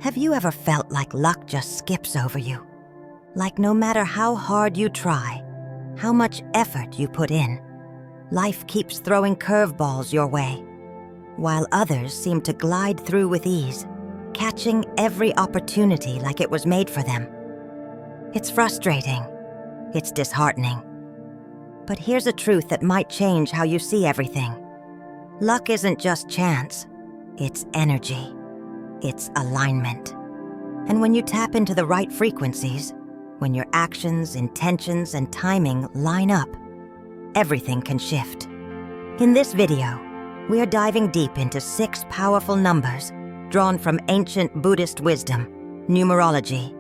Have you ever felt like luck just skips over you? Like no matter how hard you try, how much effort you put in, life keeps throwing curveballs your way, while others seem to glide through with ease, catching every opportunity like it was made for them. It's frustrating. It's disheartening. But here's a truth that might change how you see everything. Luck isn't just chance. It's energy. It's alignment. And when you tap into the right frequencies, when your actions, intentions, and timing line up, everything can shift. In this video, we are diving deep into 6 powerful numbers drawn from ancient Buddhist wisdom, numerology,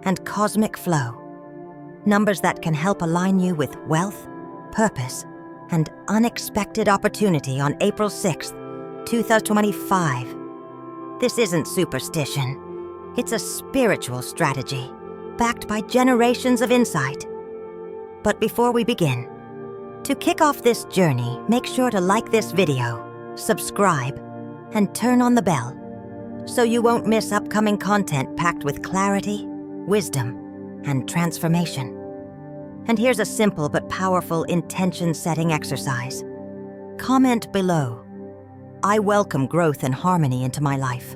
and cosmic flow. Numbers that can help align you with wealth, purpose, and unexpected opportunity on April 6th, 2025. This isn't superstition. It's a spiritual strategy, backed by generations of insight. But before we begin, to kick off this journey, make sure to like this video, subscribe, and turn on the bell so you won't miss upcoming content packed with clarity, wisdom, and transformation. And here's a simple but powerful intention-setting exercise. Comment below, "I welcome growth and harmony into my life."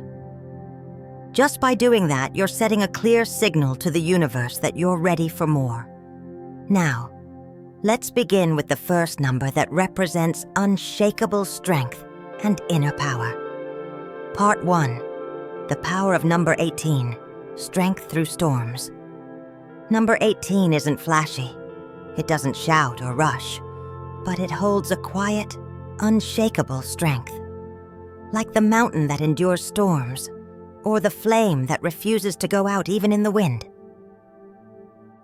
Just by doing that, you're setting a clear signal to the universe that you're ready for more. Now, let's begin with the first number that represents unshakable strength and inner power. Part 1. The power of number 18, strength through storms. Number 18 isn't flashy. It doesn't shout or rush, but it holds a quiet, unshakable strength. Like the mountain that endures storms, or the flame that refuses to go out even in the wind.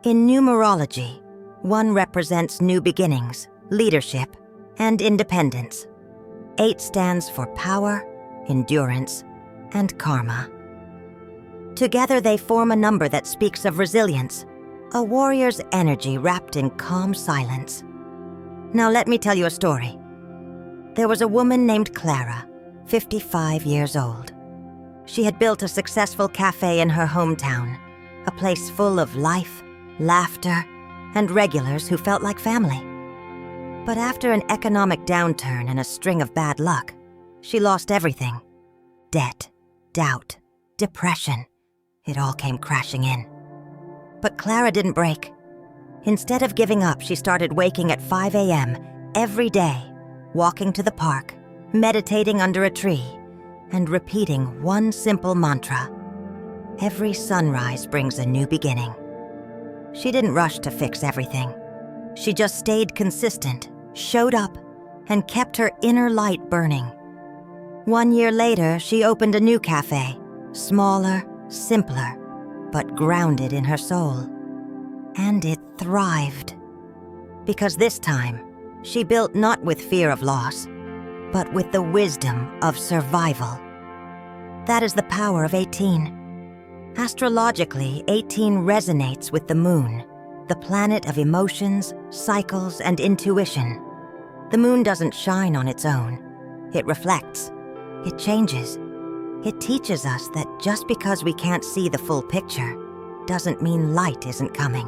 In numerology, 1 represents new beginnings, leadership, and independence. 8 stands for power, endurance, and karma. Together they form a number that speaks of resilience, a warrior's energy wrapped in calm silence. Now let me tell you a story. There was a woman named Clara, 55 years old. She had built a successful cafe in her hometown, a place full of life, laughter, and regulars who felt like family. But after an economic downturn and a string of bad luck, she lost everything. Debt, doubt, depression. It all came crashing in. But Clara didn't break. Instead of giving up, she started waking at 5 a.m. every day, walking to the park, meditating under a tree, and repeating one simple mantra. Every sunrise brings a new beginning. She didn't rush to fix everything. She just stayed consistent, showed up, and kept her inner light burning. 1 year later, she opened a new cafe, smaller, simpler, but grounded in her soul. And it thrived. Because this time, she built not with fear of loss, but with the wisdom of survival. That is the power of 18. Astrologically, 18 resonates with the moon, the planet of emotions, cycles, and intuition. The moon doesn't shine on its own. It reflects. It changes. It teaches us that just because we can't see the full picture doesn't mean light isn't coming.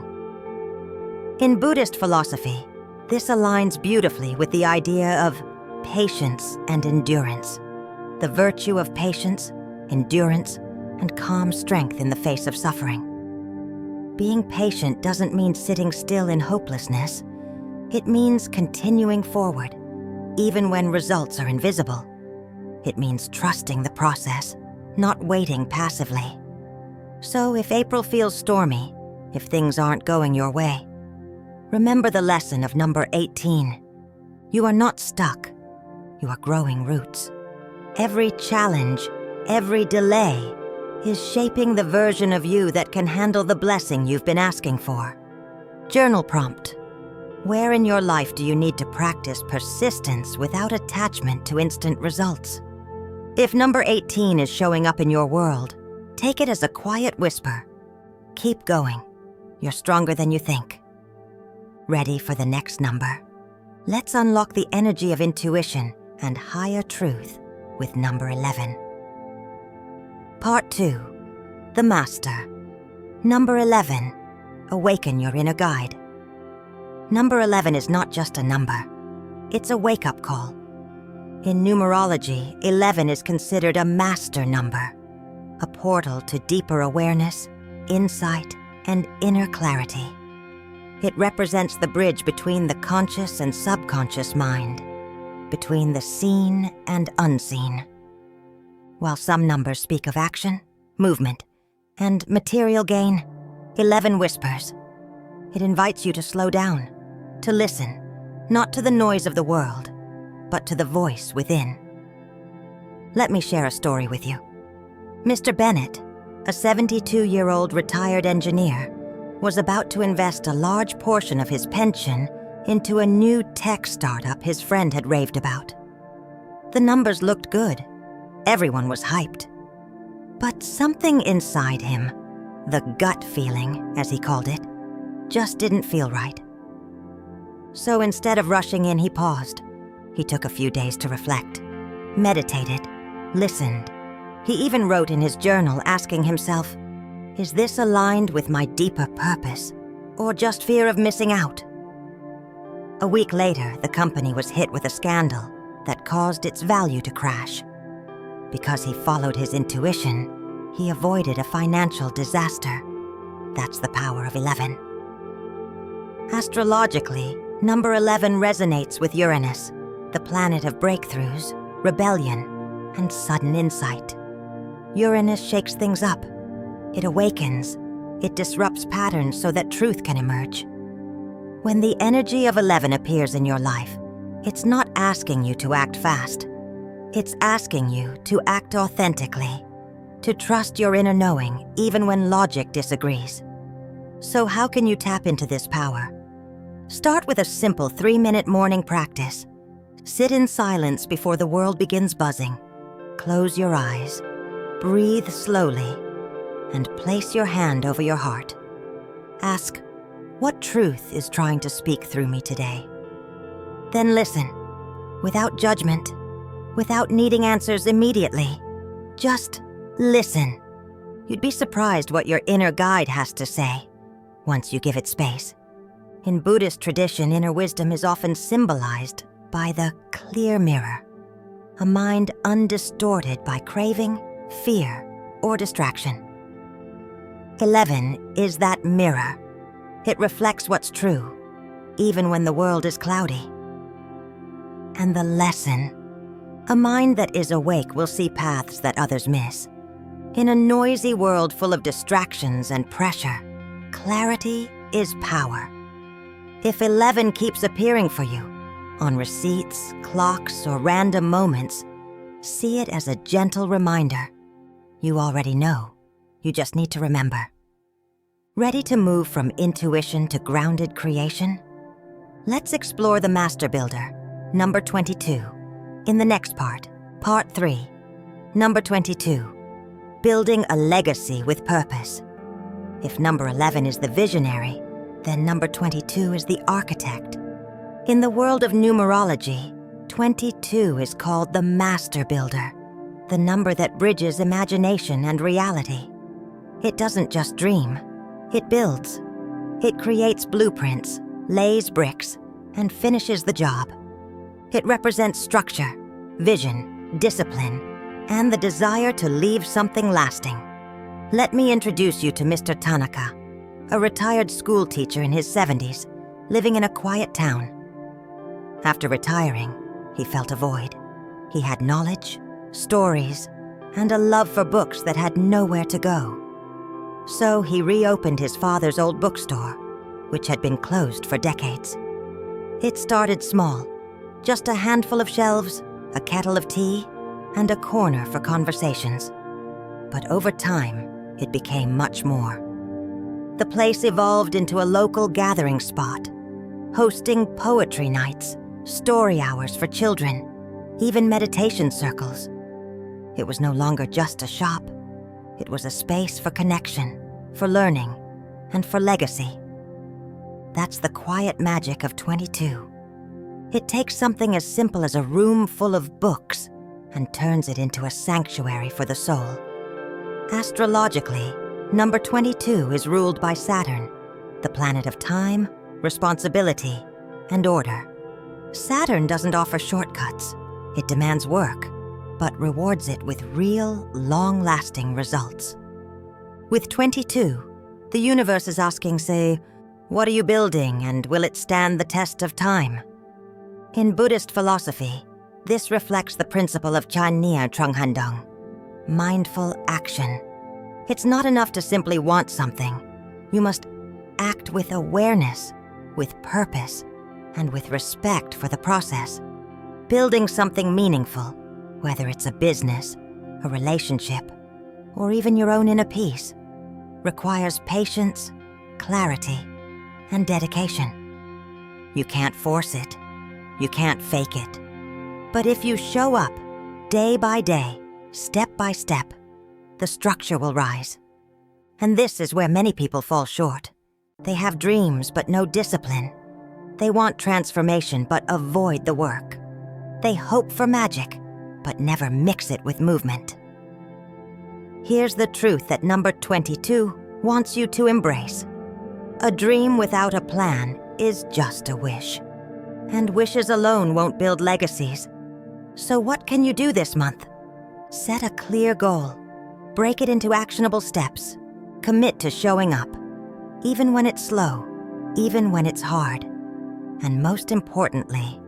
In Buddhist philosophy, this aligns beautifully with the idea of patience and endurance, the virtue of patience, endurance, and calm strength in the face of suffering. Being patient doesn't mean sitting still in hopelessness. It means continuing forward, even when results are invisible. It means trusting the process, not waiting passively. So if April feels stormy, if things aren't going your way, remember the lesson of number 18. You are not stuck. You are growing roots. Every challenge, every delay is shaping the version of you that can handle the blessing you've been asking for. Journal prompt. Where in your life do you need to practice persistence without attachment to instant results? If number 18 is showing up in your world, take it as a quiet whisper. Keep going. You're stronger than you think. Ready for the next number? Let's unlock the energy of intuition and higher truth with number 11. Part 2. the Master. Number 11, awaken your inner guide. Number 11 is not just a number. It's a wake-up call. In numerology, 11 is considered a master number, a portal to deeper awareness, insight, and inner clarity. It represents the bridge between the conscious and subconscious mind, between the seen and unseen. While some numbers speak of action, movement, and material gain, 11 whispers. It invites you to slow down, to listen, not to the noise of the world, but to the voice within. Let me share a story with you. Mr. Bennett, a 72-year-old retired engineer, was about to invest a large portion of his pension into a new tech startup his friend had raved about. The numbers looked good. Everyone was hyped. But something inside him, the gut feeling, as he called it, just didn't feel right. So instead of rushing in, he paused. He took a few days to reflect, meditated, listened. He even wrote in his journal asking himself, is this aligned with my deeper purpose, or just fear of missing out? A week later, the company was hit with a scandal that caused its value to crash. Because he followed his intuition, he avoided a financial disaster. That's the power of 11. Astrologically, number 11 resonates with Uranus, the planet of breakthroughs, rebellion, and sudden insight. Uranus shakes things up. It awakens. It disrupts patterns so that truth can emerge. When the energy of 11 appears in your life, it's not asking you to act fast. It's asking you to act authentically, to trust your inner knowing even when logic disagrees. So how can you tap into this power? Start with a simple 3-minute morning practice. Sit in silence before the world begins buzzing. Close your eyes, breathe slowly, and place your hand over your heart. Ask, what truth is trying to speak through me today? Then listen, without judgment, without needing answers immediately. Just listen. You'd be surprised what your inner guide has to say once you give it space. In Buddhist tradition, inner wisdom is often symbolized by the clear mirror, a mind undistorted by craving, fear, or distraction. 11 is that mirror. It reflects what's true, even when the world is cloudy. And the lesson: a mind that is awake will see paths that others miss. In a noisy world full of distractions and pressure, clarity is power. If 11 keeps appearing for you, on receipts, clocks, or random moments, see it as a gentle reminder. You already know. You just need to remember. Ready to move from intuition to grounded creation? Let's explore the Master Builder, number 22, in the next part, part 3. Number 22, building a legacy with purpose. If number 11 is the visionary, then number 22 is the architect. In the world of numerology, 22 is called the Master Builder, the number that bridges imagination and reality. It doesn't just dream, it builds. It creates blueprints, lays bricks, and finishes the job. It represents structure, vision, discipline, and the desire to leave something lasting. Let me introduce you to Mr. Tanaka, a retired school teacher in his 70s, living in a quiet town. After retiring, he felt a void. He had knowledge, stories, and a love for books that had nowhere to go. So he reopened his father's old bookstore, which had been closed for decades. It started small, just a handful of shelves, a kettle of tea, and a corner for conversations. But over time, it became much more. The place evolved into a local gathering spot, hosting poetry nights, story hours for children, even meditation circles. It was no longer just a shop. It was a space for connection, for learning, and for legacy. That's the quiet magic of 22. It takes something as simple as a room full of books and turns it into a sanctuary for the soul. Astrologically, Number 22 is ruled by Saturn, the planet of time, responsibility, and order. Saturn doesn't offer shortcuts. It demands work, but rewards it with real, long-lasting results. With 22, the universe is asking, say, what are you building and will it stand the test of time? In Buddhist philosophy, this reflects the principle of Chania Trunghandong, mindful action. It's not enough to simply want something. You must act with awareness, with purpose, and with respect for the process. Building something meaningful, whether it's a business, a relationship, or even your own inner peace, requires patience, clarity, and dedication. You can't force it. You can't fake it. But if you show up, day by day, step by step, the structure will rise. And this is where many people fall short. They have dreams but no discipline. They want transformation but avoid the work. They hope for magic but never mix it with movement. Here's the truth that number 22 wants you to embrace. A dream without a plan is just a wish. And wishes alone won't build legacies. So what can you do this month? Set a clear goal. Break it into actionable steps. Commit to showing up, even when it's slow, even when it's hard. And most importantly,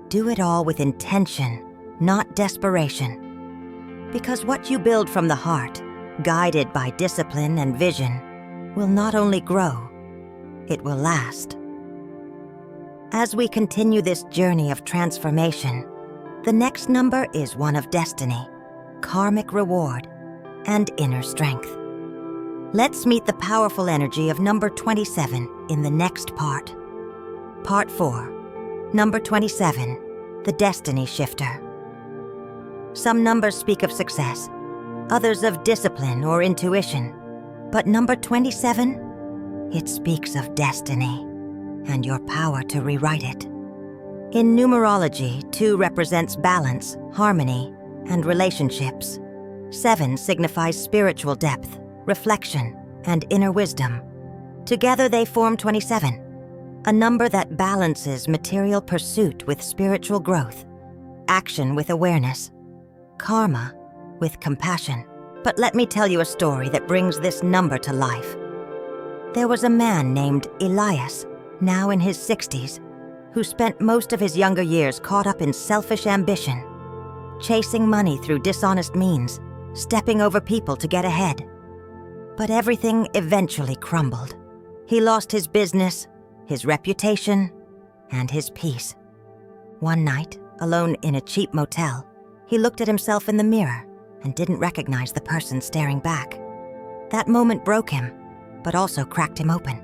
do it all with intention, not desperation. Because what you build from the heart, guided by discipline and vision, will not only grow, it will last. As we continue this journey of transformation, the next number is one of destiny, karmic reward, and inner strength. Let's meet the powerful energy of number 27 in the next part. Part 4, number 27, the destiny shifter. Some numbers speak of success, others of discipline or intuition. But number 27, it speaks of destiny and your power to rewrite it. In numerology, 2 represents balance, harmony, and relationships. 7 signifies spiritual depth, reflection, and inner wisdom. Together they form 27, a number that balances material pursuit with spiritual growth, action with awareness, karma with compassion. But let me tell you a story that brings this number to life. There was a man named Elias, now in his 60s, who spent most of his younger years caught up in selfish ambition, chasing money through dishonest means, stepping over people to get ahead. But everything eventually crumbled. He lost his business, his reputation, and his peace. One night, alone in a cheap motel, he looked at himself in the mirror and didn't recognize the person staring back. That moment broke him, but also cracked him open.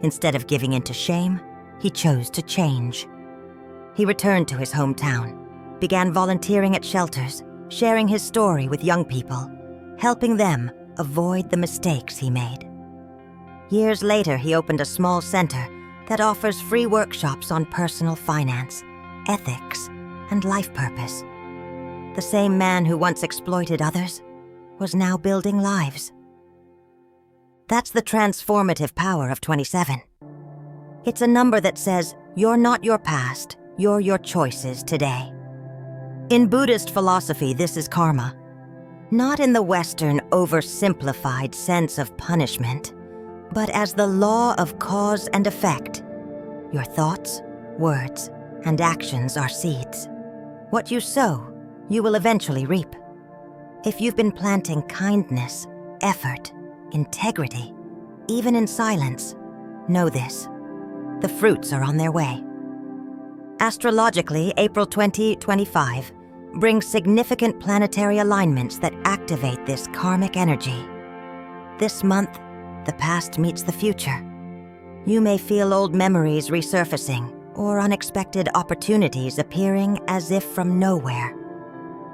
Instead of giving in to shame, he chose to change. He returned to his hometown, began volunteering at shelters, sharing his story with young people, helping them avoid the mistakes he made. Years later, he opened a small center that offers free workshops on personal finance, ethics, and life purpose. The same man who once exploited others was now building lives. That's the transformative power of 27. It's a number that says, you're not your past, you're your choices today. In Buddhist philosophy, this is karma. Not in the Western oversimplified sense of punishment, but as the law of cause and effect. Your thoughts, words, and actions are seeds. What you sow, you will eventually reap. If you've been planting kindness, effort, integrity, even in silence, know this: the fruits are on their way. Astrologically, April 2025 brings significant planetary alignments that activate this karmic energy. This month, the past meets the future. You may feel old memories resurfacing or unexpected opportunities appearing as if from nowhere.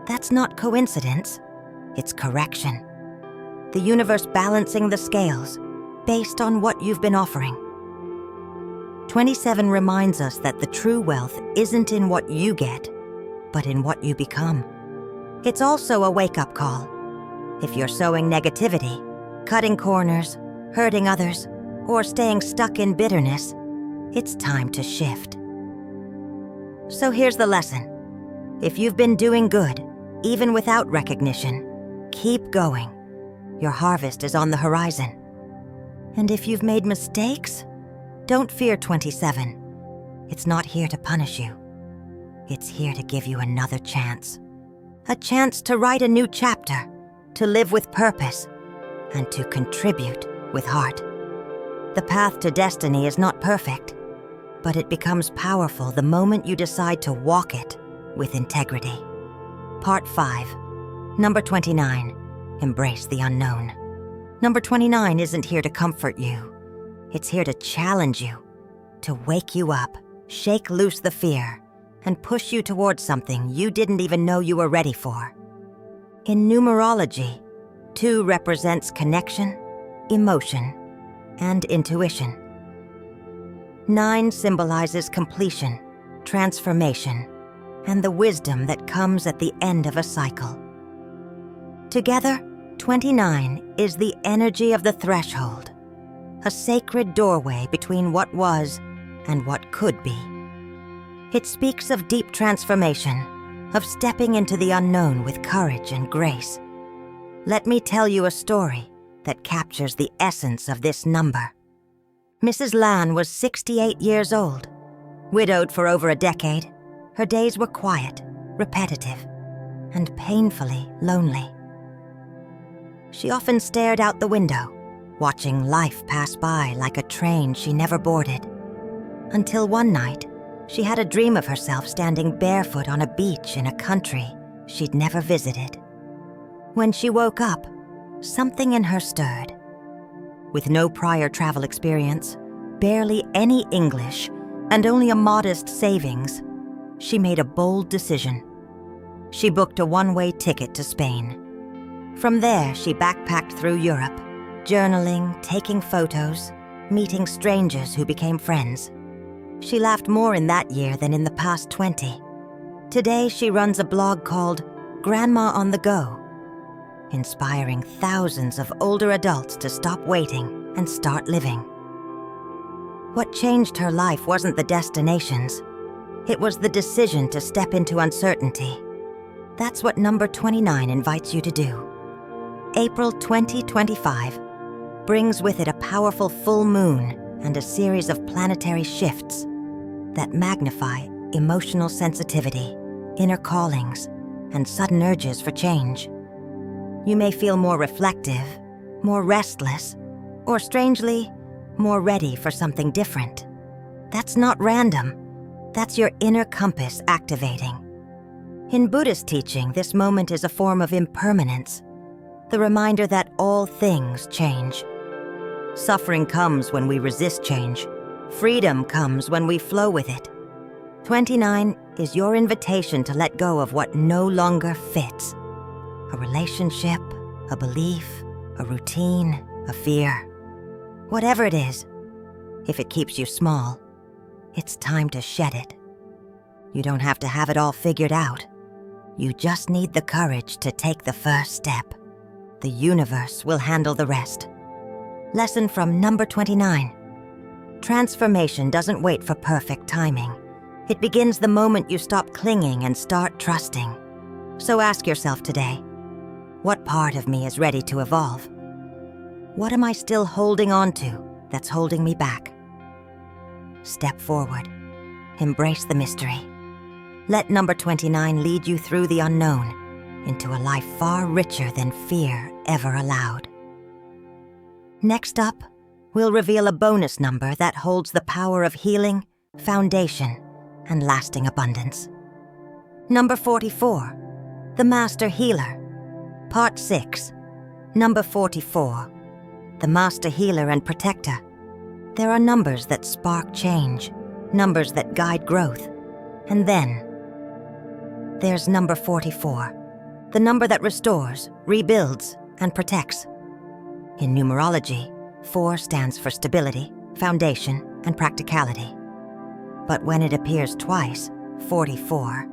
That's not coincidence, it's correction. The universe balancing the scales based on what you've been offering. 27 reminds us that the true wealth isn't in what you get, but in what you become. It's also a wake-up call. If you're sowing negativity, cutting corners, hurting others, or staying stuck in bitterness, it's time to shift. So here's the lesson. If you've been doing good, even without recognition, keep going. Your harvest is on the horizon. And if you've made mistakes, don't fear 27. It's not here to punish you. It's here to give you another chance. A chance to write a new chapter, to live with purpose, and to contribute with heart. The path to destiny is not perfect, but it becomes powerful the moment you decide to walk it with integrity. Part 5. Number 29. Embrace the unknown. Number 29 isn't here to comfort you. It's here to challenge you, to wake you up, shake loose the fear, and push you towards something you didn't even know you were ready for. In numerology, 2 represents connection, emotion, and intuition. 9 symbolizes completion, transformation, and the wisdom that comes at the end of a cycle. Together, 29 is the energy of the threshold, a sacred doorway between what was and what could be. It speaks of deep transformation, of stepping into the unknown with courage and grace. Let me tell you a story that captures the essence of this number. Mrs. Lan was 68 years old. Widowed for over a decade, her days were quiet, repetitive, and painfully lonely. She often stared out the window, watching life pass by like a train she never boarded. Until one night, she had a dream of herself standing barefoot on a beach in a country she'd never visited. When she woke up, something in her stirred. With no prior travel experience, barely any English, and only a modest savings, she made a bold decision. She booked a one-way ticket to Spain. From there, she backpacked through Europe, journaling, taking photos, meeting strangers who became friends. She laughed more in that year than in the past 20. Today, she runs a blog called Grandma on the Go, inspiring thousands of older adults to stop waiting and start living. What changed her life wasn't the destinations. It was the decision to step into uncertainty. That's what number 29 invites you to do. April 2025 brings with it a powerful full moon and a series of planetary shifts that magnify emotional sensitivity, inner callings, and sudden urges for change. You may feel more reflective, more restless, or strangely, more ready for something different. That's not random. That's your inner compass activating. In Buddhist teaching, this moment is a form of impermanence, the reminder that all things change. Suffering comes when we resist change. Freedom comes when we flow with it. 29 is your invitation to let go of what no longer fits. A relationship, a belief, a routine, a fear. Whatever it is, if it keeps you small, it's time to shed it. You don't have to have it all figured out. You just need the courage to take the first step. The universe will handle the rest. Lesson from number 29. Transformation doesn't wait for perfect timing. It begins the moment you stop clinging and start trusting. So ask yourself today, what part of me is ready to evolve? What am I still holding on to that's holding me back? Step forward. Embrace the mystery. Let number 29 lead you through the unknown into a life far richer than fear ever allowed. Next up, we'll reveal a bonus number that holds the power of healing, foundation, and lasting abundance. Number 44, the Master Healer. Part 6, number 44, the Master Healer and Protector. There are numbers that spark change, numbers that guide growth. And then, there's number 44, the number that restores, rebuilds, and protects. In numerology, 4 stands for stability, foundation, and practicality. But when it appears twice, 44,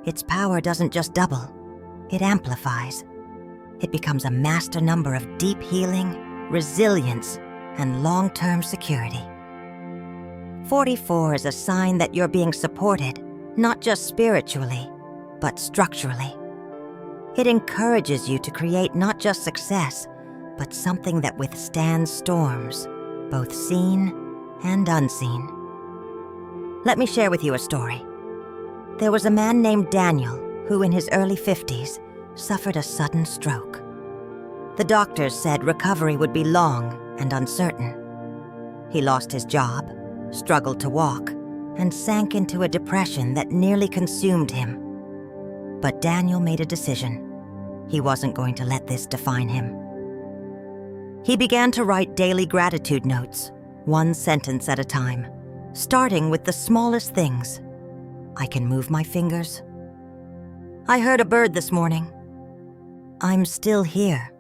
its power doesn't just double, it amplifies. It becomes a master number of deep healing, resilience, and long-term security. 44 is a sign that you're being supported, not just spiritually, but structurally. It encourages you to create not just success, but something that withstands storms, both seen and unseen. Let me share with you a story. There was a man named Daniel who, in his early 50s, suffered a sudden stroke. The doctors said recovery would be long and uncertain. He lost his job, struggled to walk, and sank into a depression that nearly consumed him. But Daniel made a decision. He wasn't going to let this define him. He began to write daily gratitude notes, one sentence at a time, starting with the smallest things. I can move my fingers. I heard a bird this morning. I'm still here.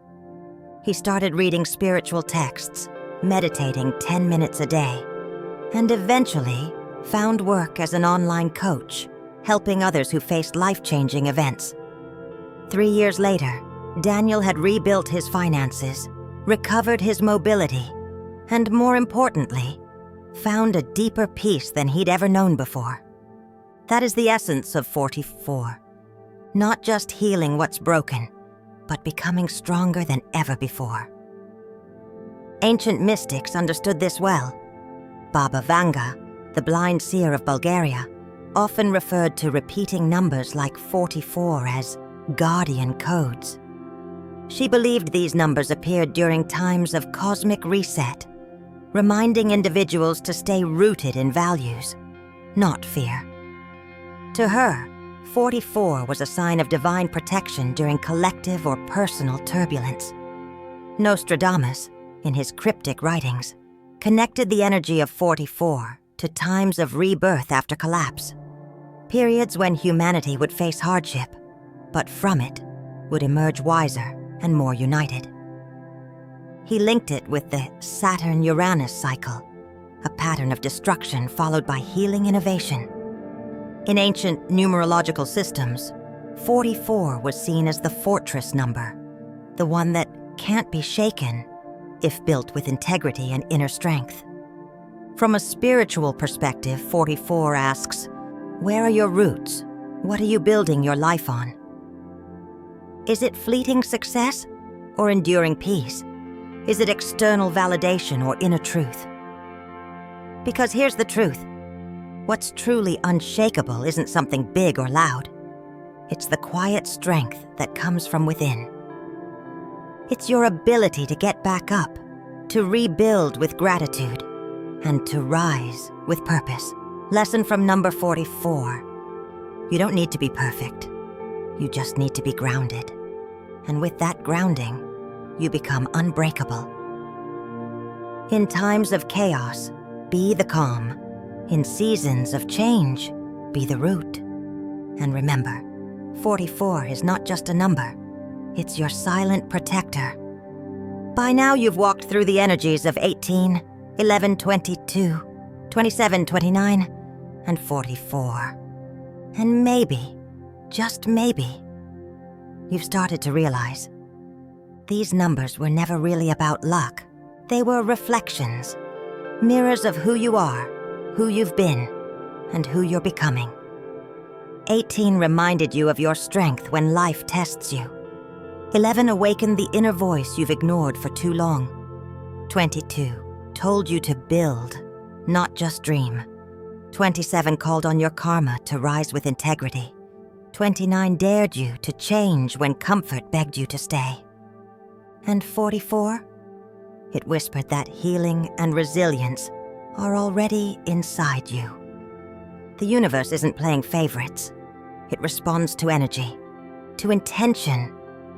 He started reading spiritual texts, meditating 10 minutes a day, and eventually found work as an online coach, helping others who faced life-changing events. 3 years later, Daniel had rebuilt his finances, recovered his mobility, and more importantly, found a deeper peace than he'd ever known before. That is the essence of 44. Not just healing what's broken, but becoming stronger than ever before. Ancient mystics understood this well. Baba Vanga, the blind seer of Bulgaria, often referred to repeating numbers like 44 as guardian codes. She believed these numbers appeared during times of cosmic reset, reminding individuals to stay rooted in values, not fear. To her, 44 was a sign of divine protection during collective or personal turbulence. Nostradamus, in his cryptic writings, connected the energy of 44 to times of rebirth after collapse, periods when humanity would face hardship, but from it would emerge wiser and more united. He linked it with the Saturn-Uranus cycle, a pattern of destruction followed by healing innovation. In ancient numerological systems, 44 was seen as the fortress number, the one that can't be shaken if built with integrity and inner strength. From a spiritual perspective, 44 asks, where are your roots? What are you building your life on? Is it fleeting success or enduring peace? Is it external validation or inner truth? Because here's the truth. What's truly unshakable isn't something big or loud. It's the quiet strength that comes from within. It's your ability to get back up, to rebuild with gratitude, and to rise with purpose. Lesson from number 44. You don't need to be perfect. You just need to be grounded. And with that grounding, you become unbreakable. In times of chaos, be the calm. In seasons of change, be the root. And remember, 44 is not just a number. It's your silent protector. By now you've walked through the energies of 18, 11, 22, 27, 29, and 44. And maybe, just maybe, you've started to realize these numbers were never really about luck. They were reflections, mirrors of who you are, who you've been, and who you're becoming. 18 reminded you of your strength when life tests you. 11 awakened the inner voice you've ignored for too long. 22 told you to build, not just dream. 27 called on your karma to rise with integrity. 29 dared you to change when comfort begged you to stay. And 44? It whispered that healing and resilience are already inside you. The universe isn't playing favorites. It responds to energy, to intention,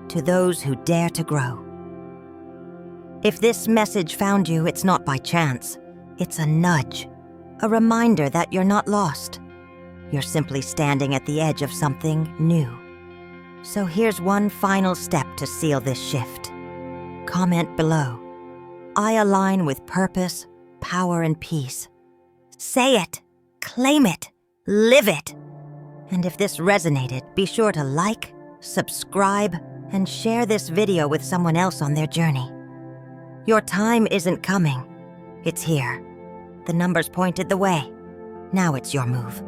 to those who dare to grow. If this message found you, it's not by chance. It's a nudge, a reminder that you're not lost. You're simply standing at the edge of something new. So here's one final step to seal this shift. Comment below. I align with purpose, power, and peace. Say it, claim it, live it. And if this resonated, be sure to like, subscribe, and share this video with someone else on their journey. Your time isn't coming. It's here. The numbers pointed the way. Now it's your move.